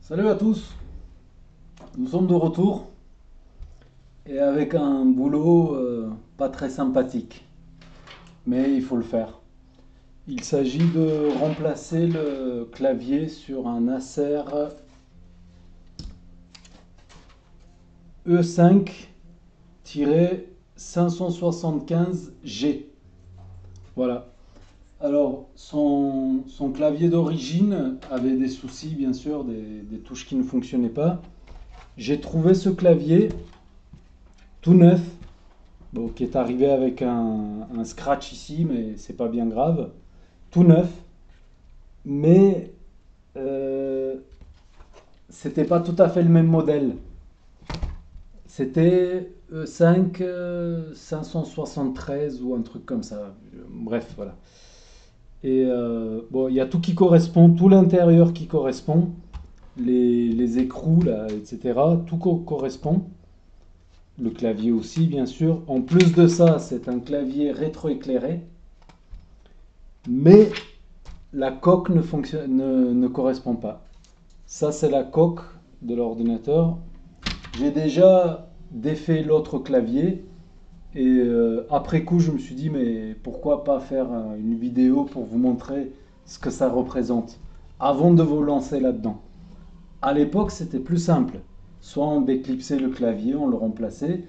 Salut à tous, nous sommes de retour et avec un boulot pas très sympathique, mais il faut le faire. Il s'agit de remplacer le clavier sur un Acer E5-575G. Voilà. Alors, son clavier d'origine avait des soucis, bien sûr, des touches qui ne fonctionnaient pas. J'ai trouvé ce clavier tout neuf. Bon, qui est arrivé avec un scratch ici, mais c'est pas bien grave. Tout neuf, mais euh, c'était pas tout à fait le même modèle. C'était E5 573 ou un truc comme ça. Bref, voilà. Et bon, il y a tout qui correspond, tout l'intérieur qui correspond, les écrous là, etc. Tout correspond. Le clavier aussi, bien sûr. En plus de ça, c'est un clavier rétroéclairé, mais la coque ne correspond pas. Ça, c'est la coque de l'ordinateur. J'ai déjà défait l'autre clavier et après coup, je me suis dit, mais pourquoi pas faire une vidéo pour vous montrer ce que ça représente avant de vous lancer là-dedans. À l'époque, c'était plus simple. Soit on déclipsait le clavier, on le remplaçait,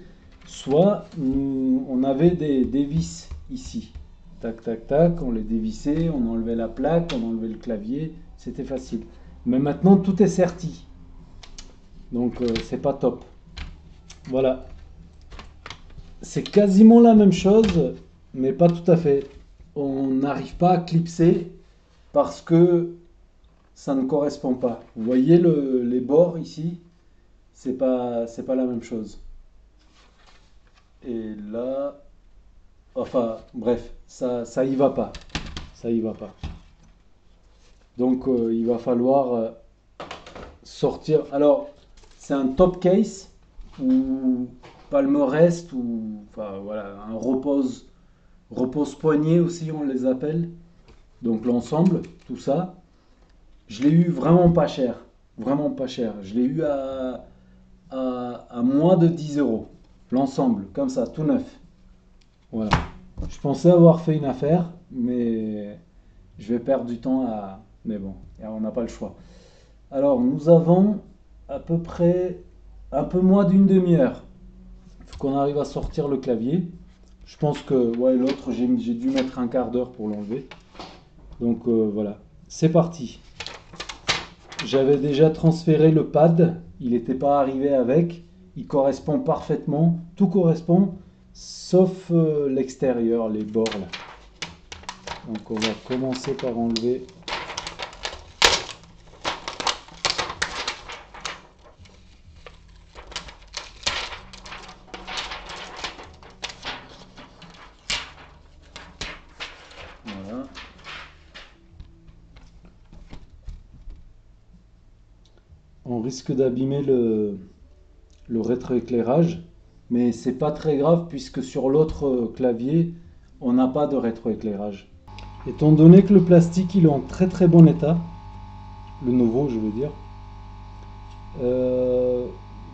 soit on avait des vis ici. Tac, tac, tac, on les dévissait, on enlevait la plaque, on enlevait le clavier, c'était facile. Mais maintenant, tout est serti. Donc, c'est pas top. Voilà. C'est quasiment la même chose, mais pas tout à fait. On n'arrive pas à clipser parce que ça ne correspond pas. Vous voyez les bords ici, c'est pas la même chose. Et là, enfin, bref, ça y va pas. Ça y va pas. Donc, il va falloir sortir. Alors, c'est un top case ou palmerest ou enfin voilà, un repose poignet aussi on les appelle. Donc l'ensemble, tout ça, je l'ai eu vraiment pas cher, vraiment pas cher. Je l'ai eu à moins de 10 euros l'ensemble, comme ça, tout neuf. Voilà. Je pensais avoir fait une affaire, mais je vais perdre du temps à. Mais bon, on n'a pas le choix. Alors, nous avons à peu près un peu moins d'une demi-heure. Il faut qu'on arrive à sortir le clavier. Je pense que ouais, l'autre, j'ai dû mettre un quart d'heure pour l'enlever. Donc voilà, c'est parti. J'avais déjà transféré le pad, il n'était pas arrivé avec. Il correspond parfaitement, tout correspond, sauf l'extérieur, les bords là. Donc on va commencer par enlever. Voilà. On risque d'abîmer le rétroéclairage, mais c'est pas très grave puisque sur l'autre clavier, on n'a pas de rétroéclairage. Étant donné que le plastique il est en très très bon état, le nouveau je veux dire, euh,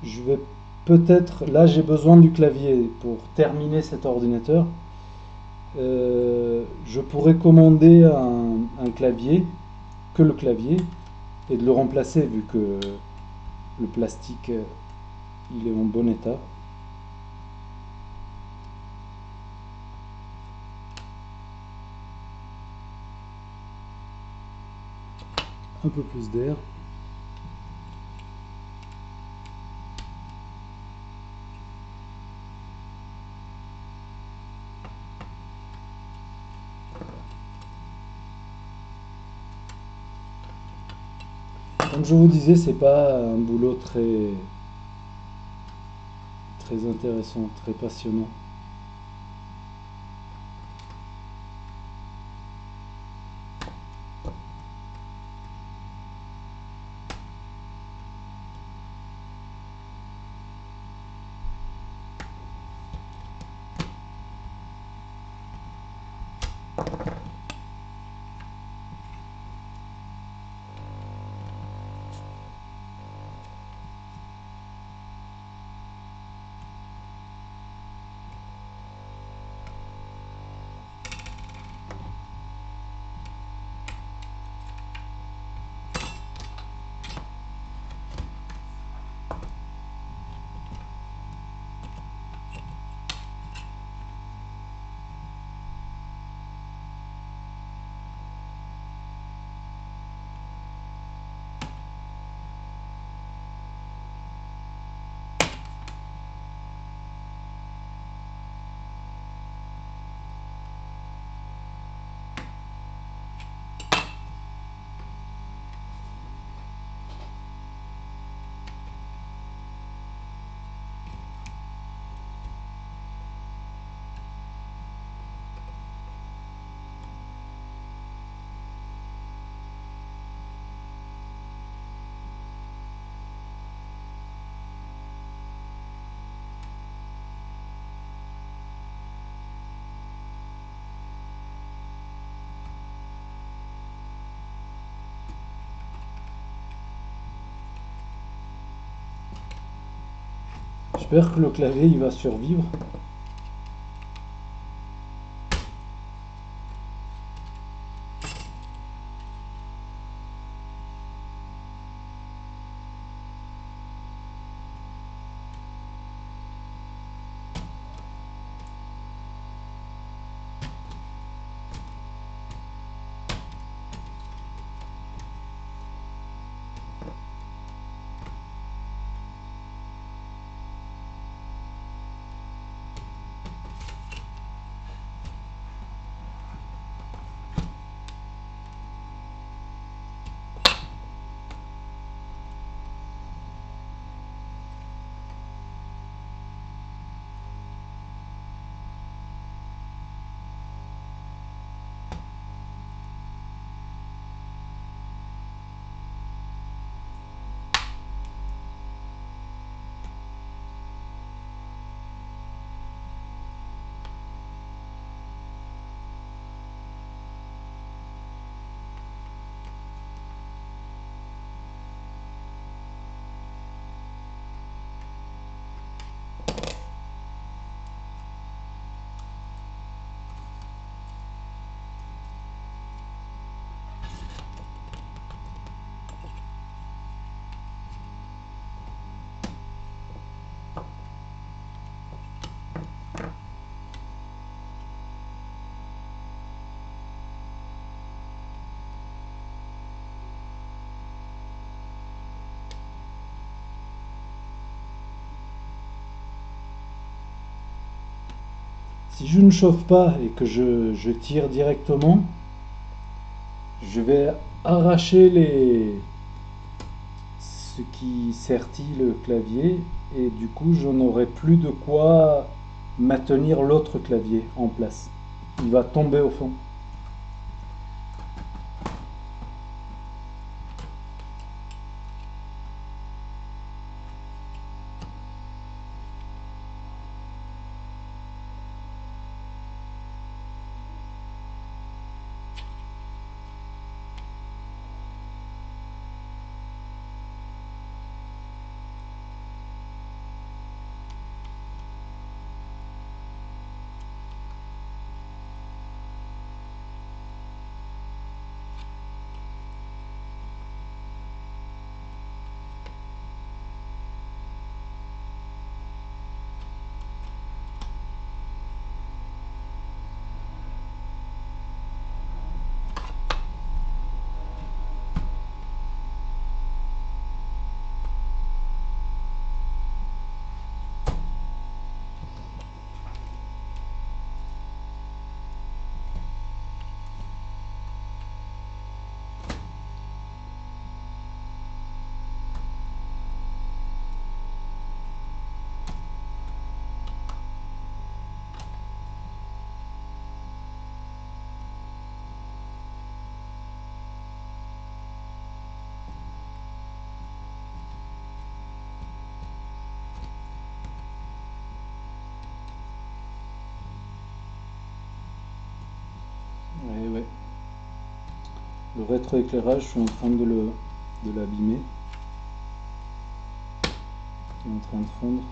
je vais peut-être, là j'ai besoin du clavier pour terminer cet ordinateur. Je pourrais commander un clavier, que le clavier, et de le remplacer vu que le plastique il est en bon état. Un peu plus d'air. Comme je vous disais, c'est pas un boulot très intéressant, très passionnant. J'espère que le clavier il va survivre. Si je ne chauffe pas et que je tire directement, je vais arracher ce qui sertit le clavier et du coup je n'aurai plus de quoi maintenir l'autre clavier en place. Il va tomber au fond. Ouais, ouais. Le rétroéclairage, je suis en train de l'abîmer. Il est en train de fondre.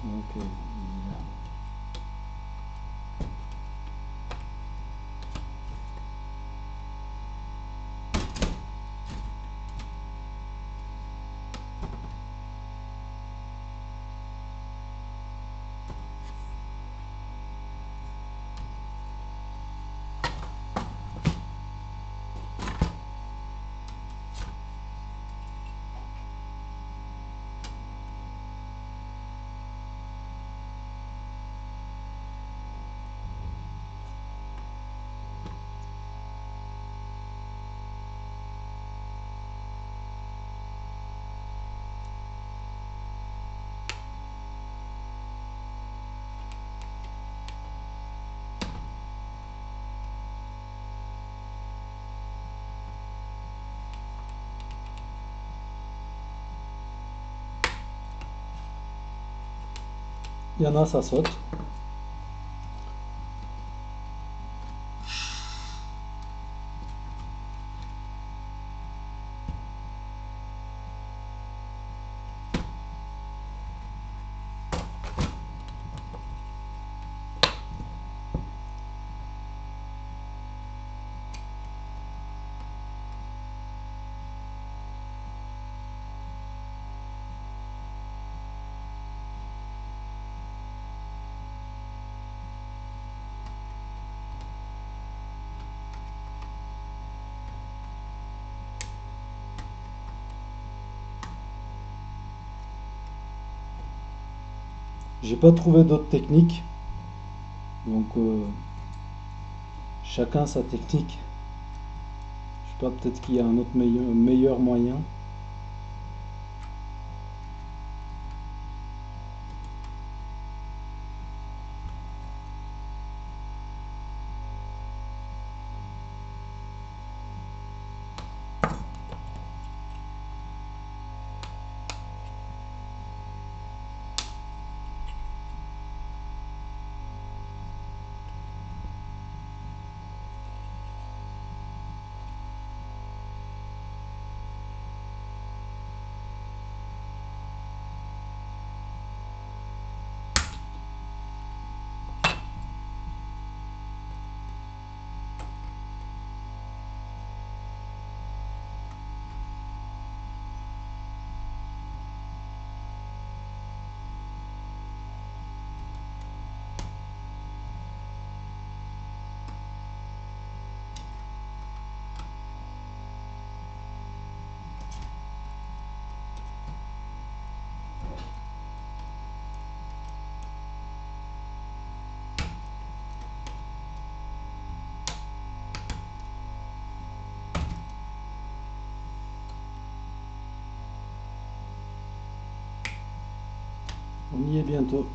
Ok. Il y en a, ça saute. J'ai pas trouvé d'autres techniques, donc chacun sa technique. Je sais pas, peut-être qu'il y a un autre meilleur moyen. On y est bientôt.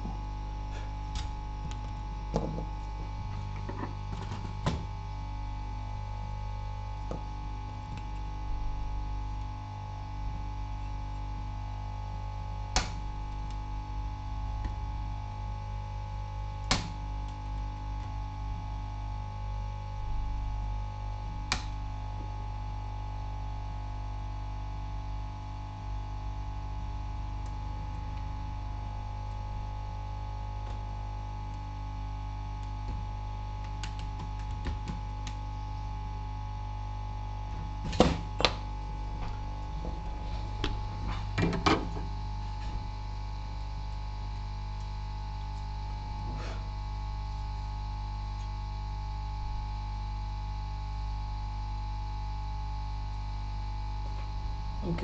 Ok.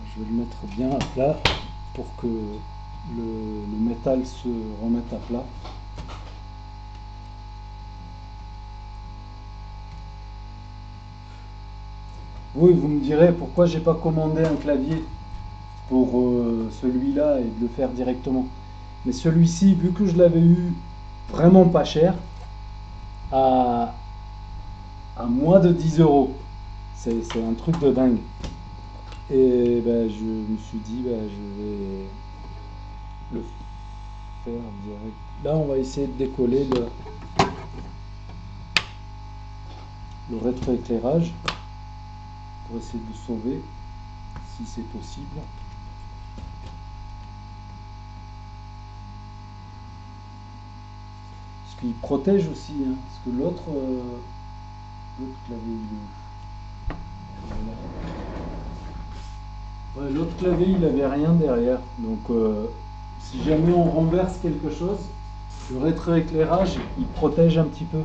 Je vais le mettre bien à plat pour que le métal se remette à plat. Oui, vous me direz pourquoi j'ai pas commandé un clavier pour celui-là et de le faire directement. Mais celui-ci, vu que je l'avais eu vraiment pas cher, à, à moins de 10 euros, c'est un truc de dingue. Et ben, je me suis dit, ben, je vais le faire direct. Là, on va essayer de décoller le rétroéclairage pour essayer de le sauver si c'est possible. Parce qu'il protège aussi, hein, parce que l'autre clavier, ouais, l'autre clavier, il avait rien derrière. Donc, si jamais on renverse quelque chose, le rétroéclairage, il protège un petit peu.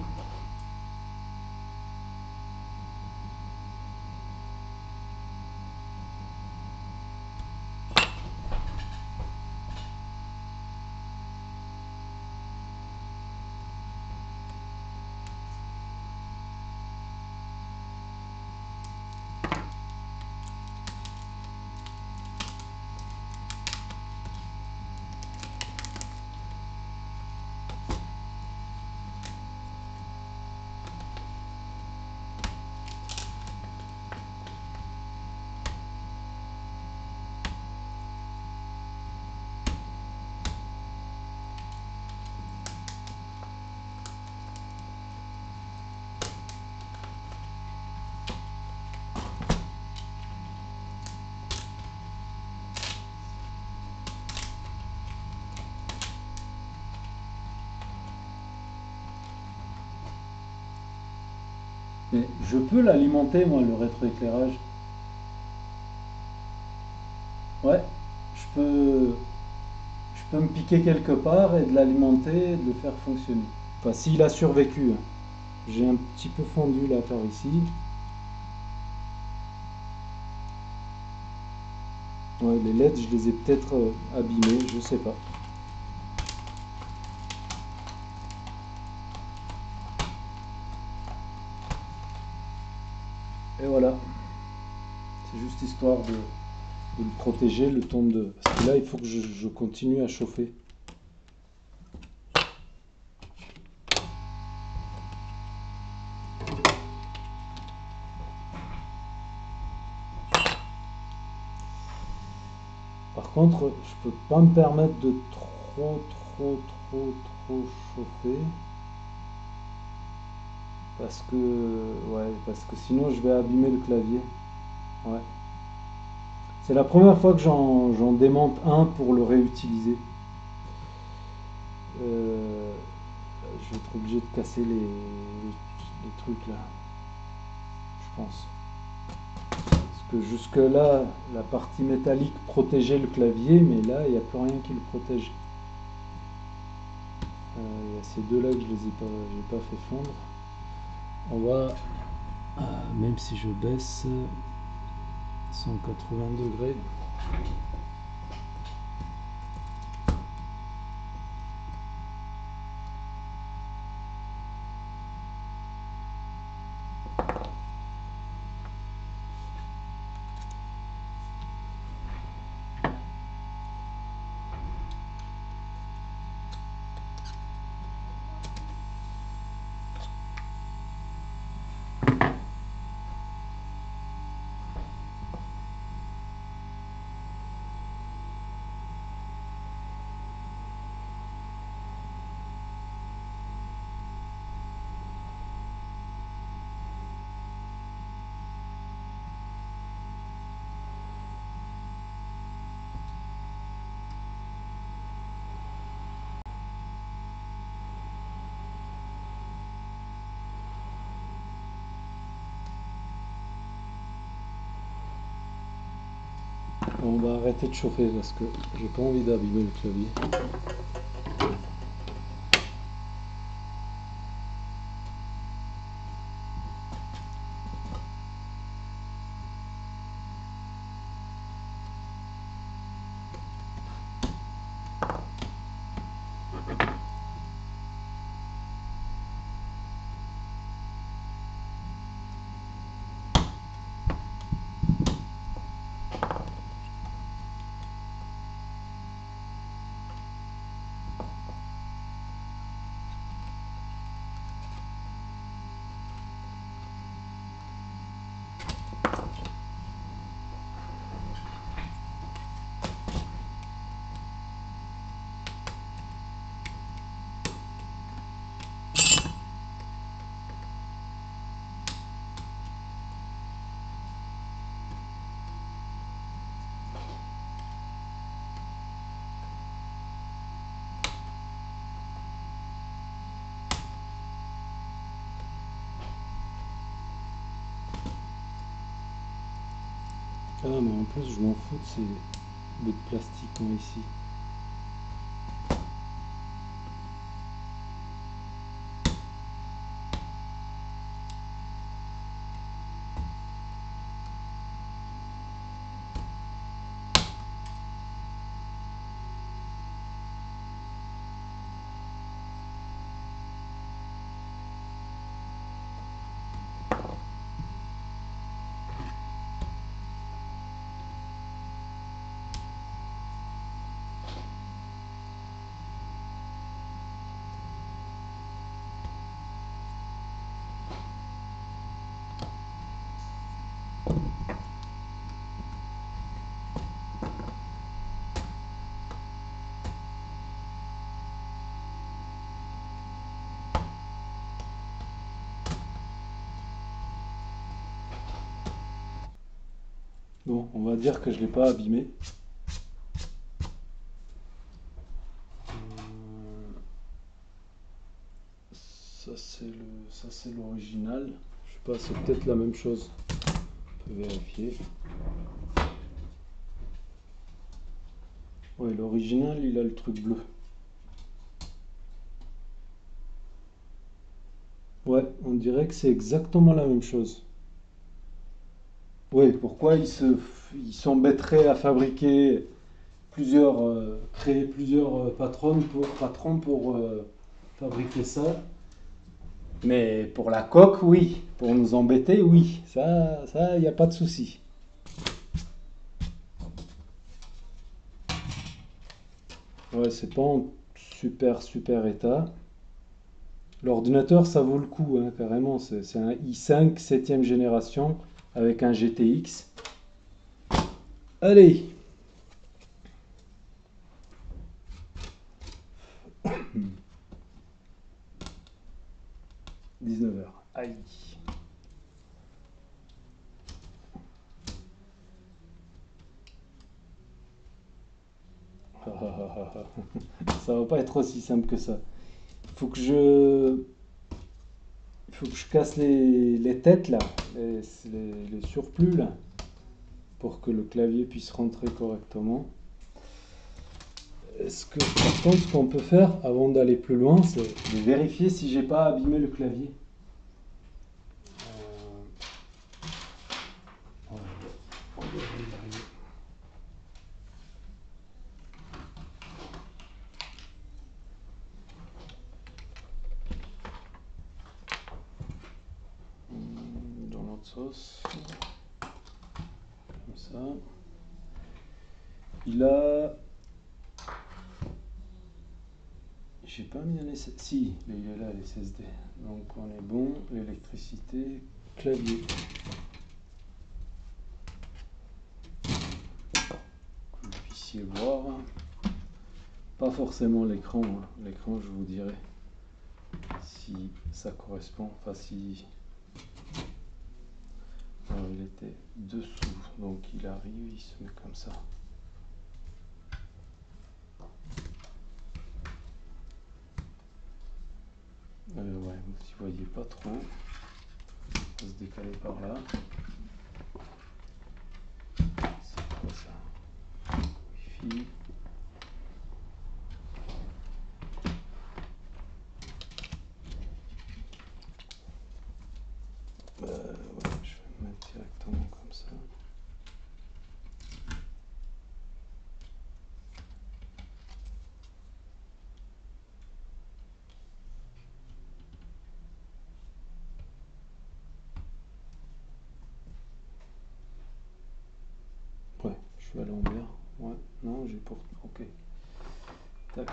Mais je peux l'alimenter, moi, le rétroéclairage. Ouais, je peux, je peux me piquer quelque part et de l'alimenter et de le faire fonctionner. Enfin, s'il a survécu, hein. J'ai un petit peu fondu là par ici. Ouais, les LED, je les ai peut-être abîmés, je sais pas. Et voilà, c'est juste histoire de le protéger le temps de... Parce que là, il faut que je continue à chauffer. Par contre, je peux pas me permettre de trop, trop, trop, trop chauffer. Parce que, ouais, parce que sinon je vais abîmer le clavier. Ouais. C'est la première fois que j'en démonte un pour le réutiliser. Euh, je vais être obligé de casser les trucs là, je pense. Parce que jusque là, la partie métallique protégeait le clavier, mais là, il n'y a plus rien qui le protège. Il y a ces deux là que je les ai pas, j'ai pas fait fondre. On va, même si je baisse 180 degrés. On va arrêter de chauffer parce que j'ai pas envie d'abîmer le clavier. Ah mais en plus je m'en fous de ces bouts de plastique qu'on a ici. Bon, on va dire que je ne l'ai pas abîmé. Ça c'est l'original, je pas, c'est peut-être la même chose. On peut vérifier. Ouais, l'original, il a le truc bleu. Ouais, on dirait que c'est exactement la même chose. Oui, pourquoi ils s'embêteraient à fabriquer créer plusieurs patrons pour fabriquer ça. Mais pour la coque, oui. Pour nous embêter, oui. Ça, il n'y a pas de souci. Ouais, c'est pas en super état. L'ordinateur, ça vaut le coup, hein, carrément. C'est un i5 septième génération avec un GTX. Allez, 19h. Aïe. Ça va pas être aussi simple que ça. Faut que je, faut que je casse les têtes là, les surplus là, pour que le clavier puisse rentrer correctement. Par contre, ce qu'on peut faire avant d'aller plus loin, c'est de vérifier si j'ai pas abîmé le clavier. Ouais, on devrait y arriver. Dans l'autre sauce, comme ça. Il a. J'ai pas mis un SSD. Si, mais il est là, l'SSD. Donc on est bon. L'électricité, clavier. Que vous puissiez voir. Pas forcément l'écran. Hein. L'écran, je vous dirai si ça correspond. Enfin, si. Alors, il était dessous. Donc il arrive, il se met comme ça. Ouais, si vous voyez pas trop, on va se décaler par là. C'est quoi ça? Wi-Fi. Ouais, je vais me mettre directement comme ça. Ouais, je suis à l'envers. Ouais, non, j'ai pour. Ok. Tac.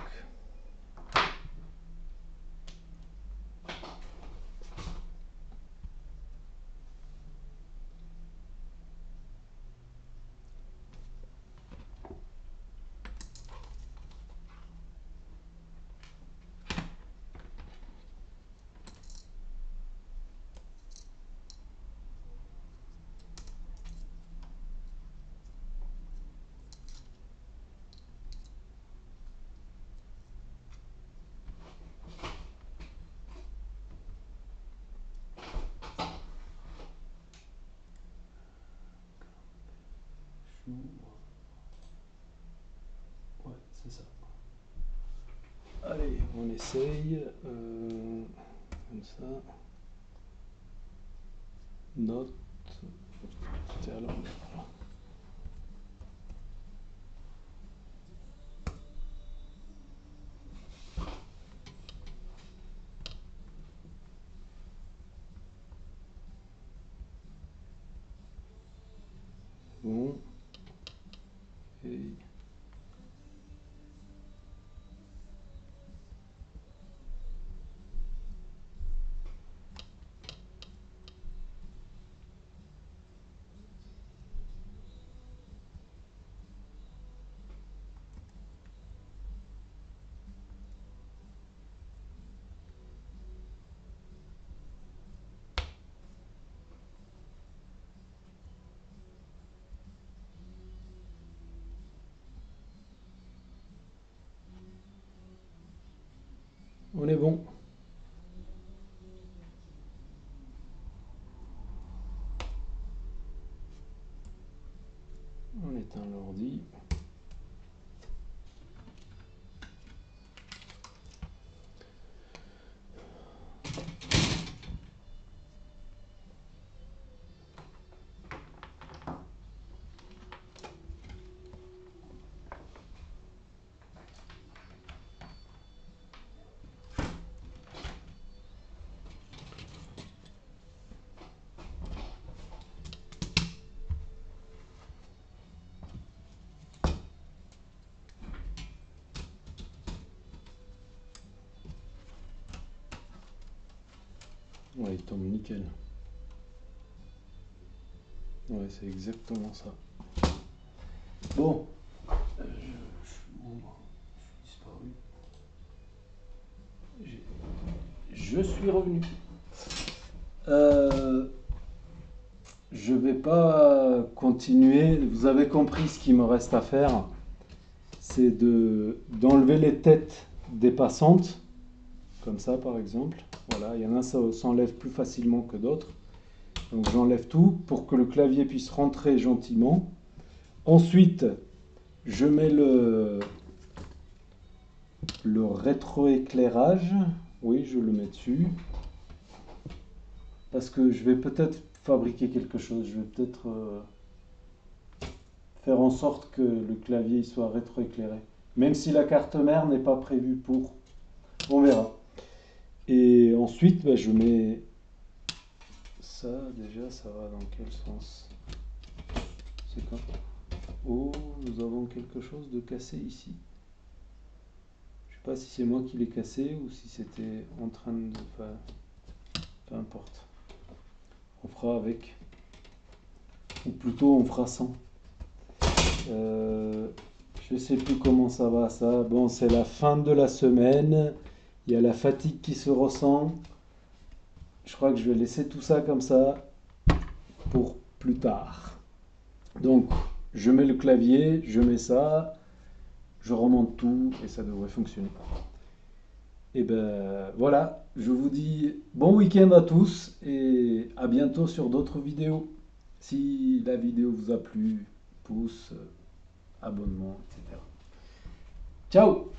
Ouais, c'est ça. Allez, on essaye. Comme ça. Note. C'était à l'envers. Bon. Et. On est bon. j'éteins l'ordi. Ouais, il tombe nickel. Ouais, c'est exactement ça. Bon, je suis revenu. Je vais pas continuer. Vous avez compris ce qu'il me reste à faire. C'est d'enlever les têtes dépassantes. Comme ça, par exemple. Voilà, il y en a, ça s'enlève plus facilement que d'autres. Donc j'enlève tout pour que le clavier puisse rentrer gentiment. Ensuite, je mets le rétroéclairage. Oui, je le mets dessus. Parce que je vais peut-être fabriquer quelque chose. Je vais peut-être faire en sorte que le clavier soit rétroéclairé. Même si la carte mère n'est pas prévue pour. On verra. Et ensuite, je mets ça. Déjà, ça va dans quel sens? C'est quoi? Oh, nous avons quelque chose de cassé ici. Je sais pas si c'est moi qui l'ai cassé ou si c'était en train de... Enfin, peu importe. On fera avec. Ou plutôt, on fera sans. Je sais plus comment ça va ça. Bon, c'est la fin de la semaine. Il y a la fatigue qui se ressent. Je crois que je vais laisser tout ça comme ça pour plus tard. Donc, je mets le clavier, je mets ça, je remonte tout et ça devrait fonctionner. Et ben voilà, je vous dis bon week-end à tous et à bientôt sur d'autres vidéos. Si la vidéo vous a plu, pouce, abonnement, etc. Ciao!